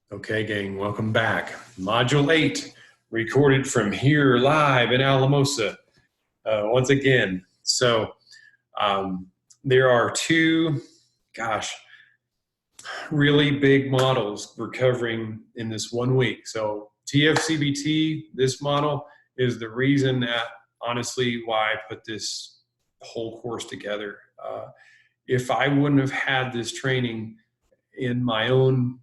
Okay, gang, welcome back. Module 8, recorded from here live in Alamosa once again. So there are two, really big models we're covering in this 1 week. So TFCBT, this model, is the reason that, honestly, why I put this whole course together. If I wouldn't have had this training in my own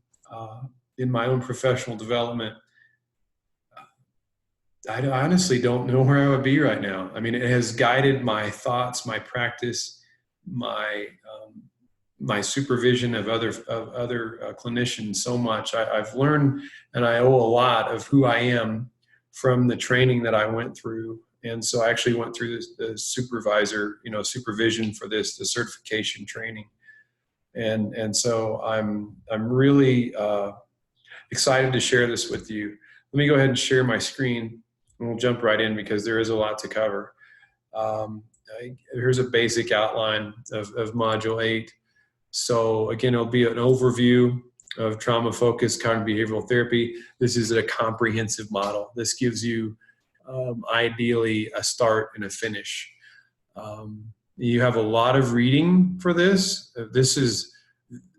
professional development, I honestly don't know where I would be right now. I mean, it has guided my thoughts, my practice, my supervision of other clinicians so much. I've learned, and I owe a lot of who I am from the training that I went through. And so I actually went through the supervision for the certification training. And so I'm really excited to share this with you. Let me go ahead and share my screen, and we'll jump right in because there is a lot to cover. Here's a basic outline of Module 8. So again, it'll be an overview of trauma-focused cognitive behavioral therapy. This is a comprehensive model. This gives you ideally a start and a finish. You have a lot of reading for this.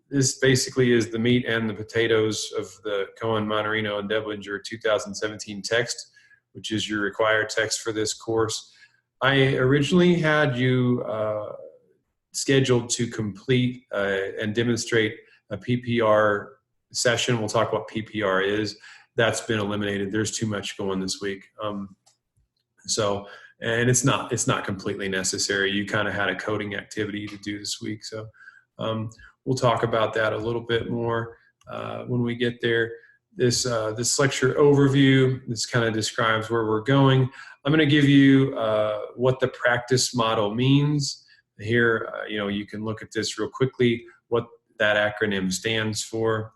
This basically is the meat and the potatoes of the Cohen, Monterino, and Deblinger 2017 text, which is your required text for this course. I originally had you scheduled to complete and demonstrate a PPR session. We'll talk what PPR is. That's been eliminated. There's too much going this week. And it's not completely necessary. You kind of had a coding activity to do this week. So we'll talk about that a little bit more when we get there. This lecture overview, this kind of describes where we're going. I'm going to give you what the practice model means. Here, you can look at this real quickly, what that acronym stands for.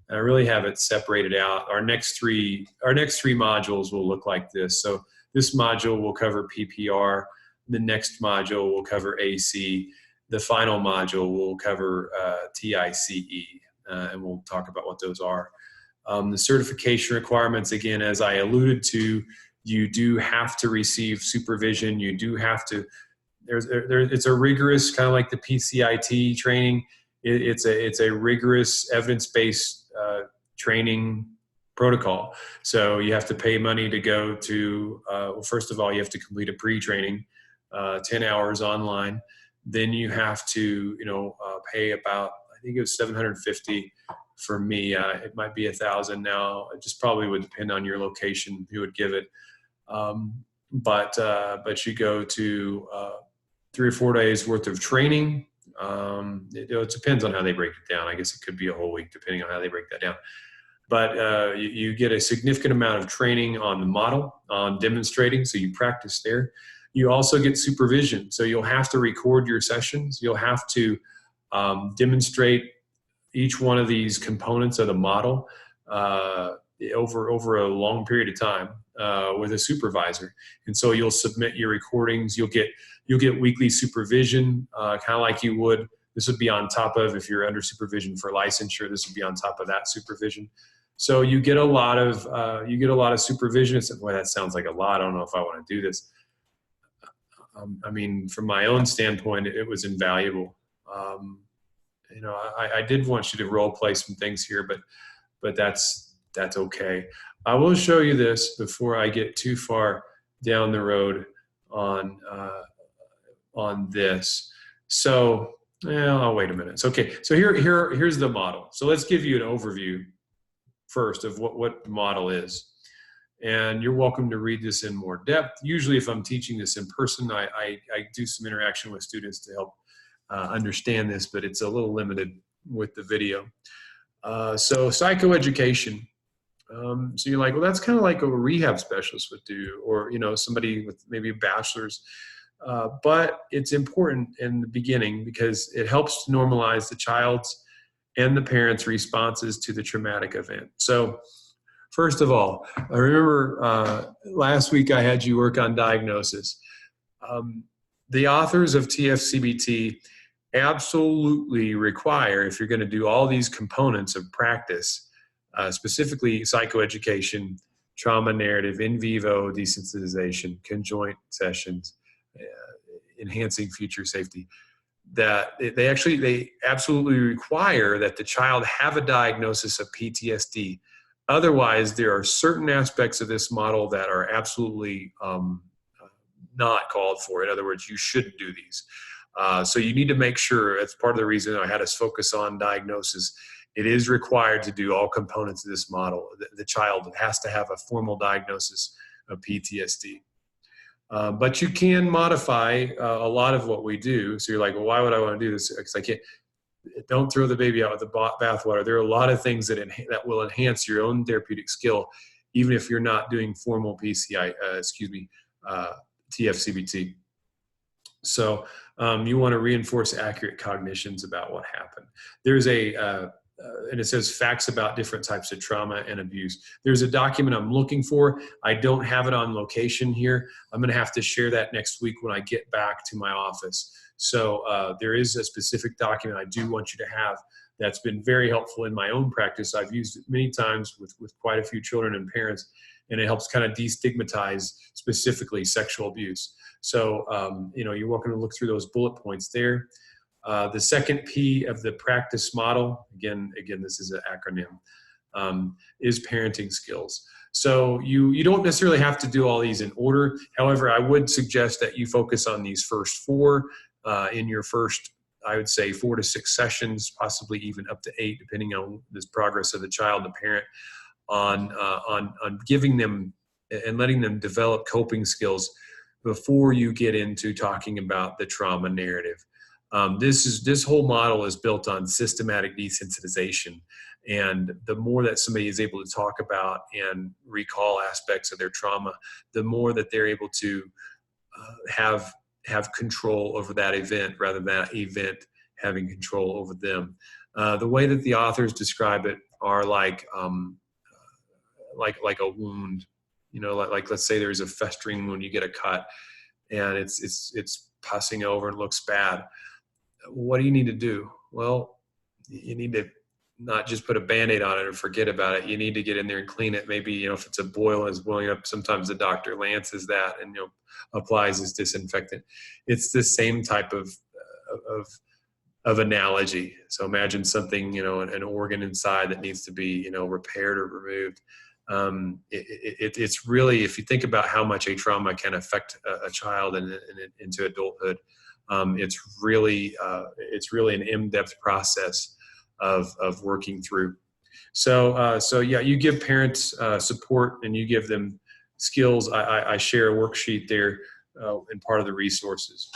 I really have it separated out. Our next three modules will look like this. So this module will cover PPR. The next module will cover AC. The final module will cover TICE, and we'll talk about what those are. The certification requirements, again, as I alluded to, you do have to receive supervision. You do have to. It's a rigorous, kind of like the PCIT training. It's a rigorous evidence-based training protocol. So you have to pay money to go to. Well, first of all, you have to complete a pre-training, 10 hours online. Then you have to, pay about, I think it was $750 for me. It might be $1,000 now. It just probably would depend on your location who would give it. But you go to 3 or 4 days worth of training. It depends on how they break it down. I guess it could be a whole week depending on how they break that down. But you get a significant amount of training on the model, on demonstrating, so you practice there. You also get supervision. So you'll have to record your sessions. You'll have to demonstrate each one of these components of the model over a long period of time with a supervisor. And so you'll submit your recordings. You'll get weekly supervision, kind of like you would. This would be on top of, if you're under supervision for licensure, this would be on top of that supervision. So you get a lot of supervision. It's, boy, that sounds like a lot. I don't know if I want to do this. I mean, from my own standpoint, it was invaluable. I did want you to role play some things here, but that's okay. I will show you this before I get too far down the road on this. So, I'll wait a minute. So, okay. So here's the model. So let's give you an overview first of what the model is. And you're welcome to read this in more depth. Usually if I'm teaching this in person, I do some interaction with students to help understand this, but it's a little limited with the video. So psychoeducation. So you're like, well, that's kind of like a rehab specialist would do, or somebody with maybe a bachelor's. But it's important in the beginning because it helps to normalize the child's and the parents' responses to the traumatic event. So first of all, I remember last week I had you work on diagnosis. The authors of TFCBT absolutely require, if you're going to do all these components of practice, specifically psychoeducation, trauma narrative, in vivo desensitization, conjoint sessions, enhancing future safety, that they absolutely require that the child have a diagnosis of PTSD. Otherwise, there are certain aspects of this model that are absolutely not called for. In other words, you shouldn't do these. So you need to make sure, that's part of the reason I had us focus on diagnosis. It is required to do all components of this model. The child has to have a formal diagnosis of PTSD. But you can modify a lot of what we do. So you're like, well, why would I want to do this? Because I can't. Don't throw the baby out with the bathwater. There are a lot of things that will enhance your own therapeutic skill, even if you're not doing formal TFCBT. So you want to reinforce accurate cognitions about what happened. There's and it says facts about different types of trauma and abuse. There's a document I'm looking for. I don't have it on location here. I'm going to have to share that next week when I get back to my office. So there is a specific document I do want you to have that's been very helpful in my own practice. I've used it many times with quite a few children and parents, and it helps kind of destigmatize specifically sexual abuse. So, you're welcome to look through those bullet points there. The second P of the practice model, again, this is an acronym, is parenting skills. So you don't necessarily have to do all these in order. However, I would suggest that you focus on these first four in your first, I would say, 4 to 6 sessions, possibly even up to 8, depending on the progress of the child and the parent, on giving them and letting them develop coping skills before you get into talking about the trauma narrative. This whole model is built on systematic desensitization. And the more that somebody is able to talk about and recall aspects of their trauma, the more that they're able to have control over that event rather than that event having control over them. The way that the authors describe it are like a wound. Like let's say there's a festering wound, you get a cut, and it's pussing over and looks bad. What do you need to do? Well, you need to not just put a Band-Aid on it and forget about it. You need to get in there and clean it. Maybe, if it's a boil and it's boiling up, sometimes the doctor lances that and, applies his disinfectant. It's the same type of analogy. So imagine something, an organ inside that needs to be, repaired or removed. It's really, if you think about how much a trauma can affect a child and into adulthood, it's really an in-depth process of working through. So you give parents support and you give them skills. I share a worksheet there in part of the resources.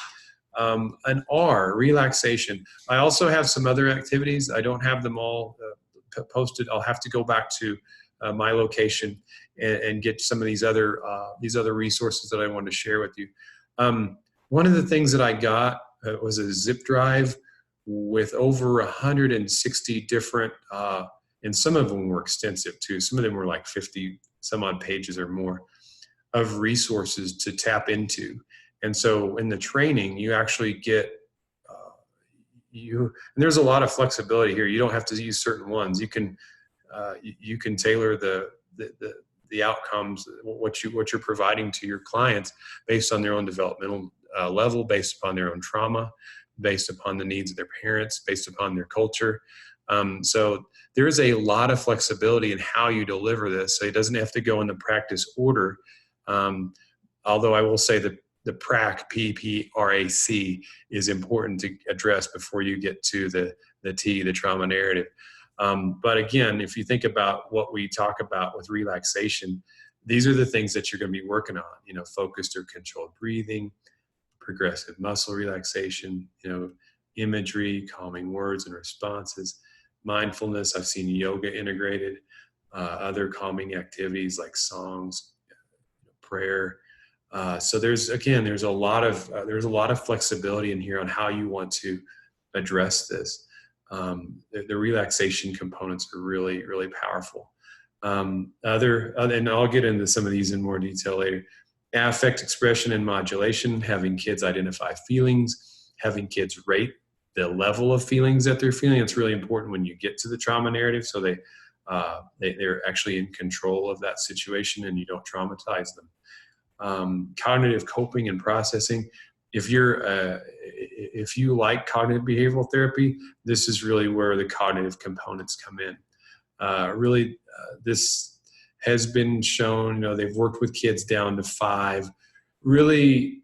An R, relaxation. I also have some other activities. I don't have them all posted. I'll have to go back to my location and get some of these other resources that I wanted to share with you. One of the things that I got was a zip drive with over 160 different, and some of them were extensive too. Some of them were like 50 some odd pages or more of resources to tap into. And so in the training, you actually get, and there's a lot of flexibility here. You don't have to use certain ones. You can tailor the outcomes, what you're providing to your clients based on their own developmental level, based upon their own trauma, based upon the needs of their parents, based upon their culture. So there is a lot of flexibility in how you deliver this. So it doesn't have to go in the practice order. Although I will say that the PRAC, P-P-R-A-C, is important to address before you get to the T, the trauma narrative. But again, if you think about what we talk about with relaxation, these are the things that you're going to be working on, focused or controlled breathing, progressive muscle relaxation, imagery, calming words and responses, mindfulness. I've seen yoga integrated, other calming activities like songs, prayer. So there's a lot of flexibility in here on how you want to address this. The relaxation components are really, really powerful. And I'll get into some of these in more detail later. Affect expression and modulation, having kids identify feelings, having kids rate the level of feelings that they're feeling. It's really important when you get to the trauma narrative, so they They're actually in control of that situation, and you don't traumatize them. Cognitive coping and processing. If you like cognitive behavioral therapy, this is really where the cognitive components come in. This has been shown, they've worked with kids down to 5. Really,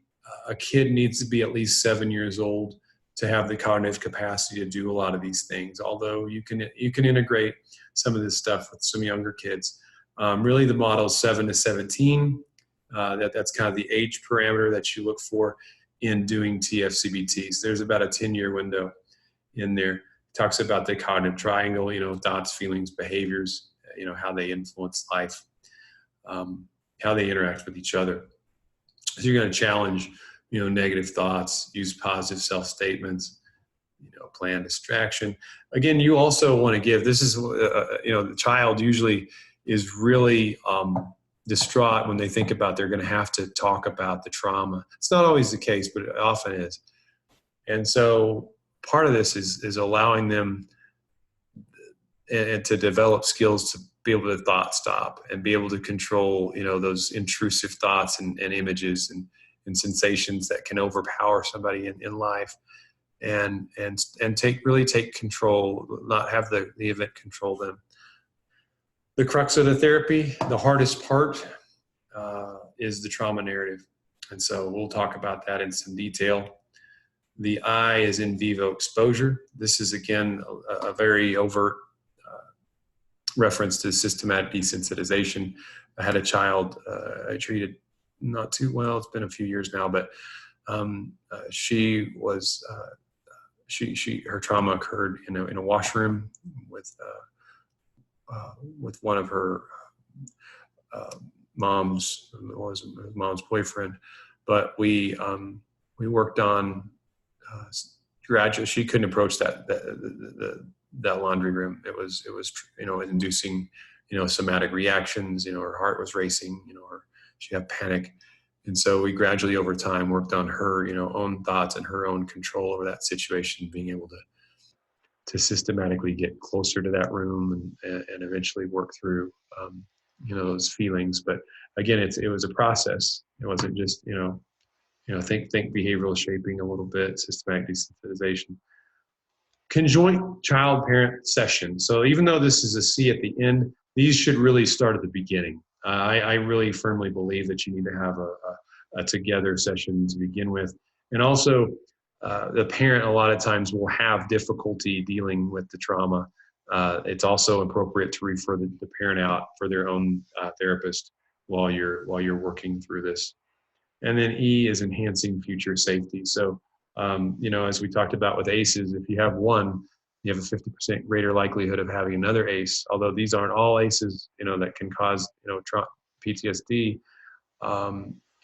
a kid needs to be at least 7 years old to have the cognitive capacity to do a lot of these things. Although you can integrate some of this stuff with some younger kids. Really, the model is 7 to 17. That's kind of the age parameter that you look for in doing TFCBTs. There's about a 10-year window in there. It talks about the cognitive triangle, thoughts, feelings, behaviors, how they influence life, how they interact with each other. So you're going to challenge, negative thoughts, use positive self-statements, plan distraction. Again, you also want to give, this is, the child usually is really distraught when they think about they're going to have to talk about the trauma. It's not always the case, but it often is. And so part of this is allowing them and to develop skills to be able to thought stop and be able to control, those intrusive thoughts and images and sensations that can overpower somebody in life, and take control, not have the event control them. The crux of the therapy, the hardest part, is the trauma narrative. And so we'll talk about that in some detail. The I is in vivo exposure. This is, again, a very overt reference to systematic desensitization. I had a child I treated not too well. It's been a few years now, but her trauma occurred in a washroom with one of her mom's boyfriend. But we worked on gradually. She couldn't approach that laundry room. It was inducing somatic reactions. Her heart was racing. She had panic. And so we gradually over time worked on her own thoughts and her own control over that situation, being able to systematically get closer to that room and eventually work through those feelings. But again, it was a process. It wasn't just think behavioral shaping a little bit, systematic desensitization. Conjoint child-parent session. So even though this is a C at the end, these should really start at the beginning. I really firmly believe that you need to have a together session to begin with. And also, the parent a lot of times will have difficulty dealing with the trauma. It's also appropriate to refer the parent out for their own therapist while you're working through this. And then E is enhancing future safety. So, as we talked about with ACEs, if you have one, you have a 50% greater likelihood of having another ACE. Although these aren't all ACEs, that can cause, PTSD.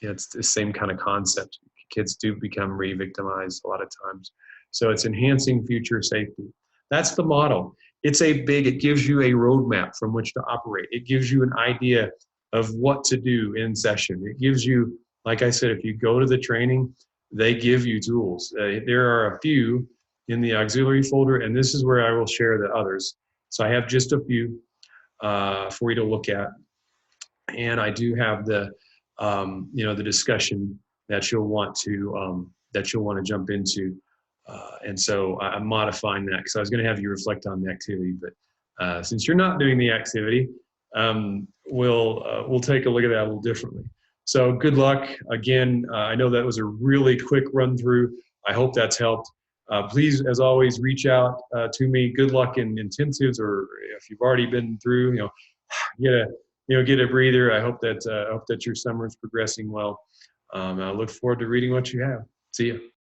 It's the same kind of concept. Kids do become re-victimized a lot of times. So it's enhancing future safety. That's the model. It gives you a roadmap from which to operate. It gives you an idea of what to do in session. It gives you, like I said, if you go to the training, they give you tools. There are a few in the auxiliary folder, and this is where I will share the others. So I have just a few for you to look at. And I do have the discussion that you'll want to jump into. And so I'm modifying that because I was going to have you reflect on the activity, but since you're not doing the activity, we'll take a look at that a little differently. So good luck. Again, I know that was a really quick run through. I hope that's helped. Please, as always, reach out to me. Good luck in intensives, or if you've already been through, get a breather. I hope that your summer is progressing well. I look forward to reading what you have. See you.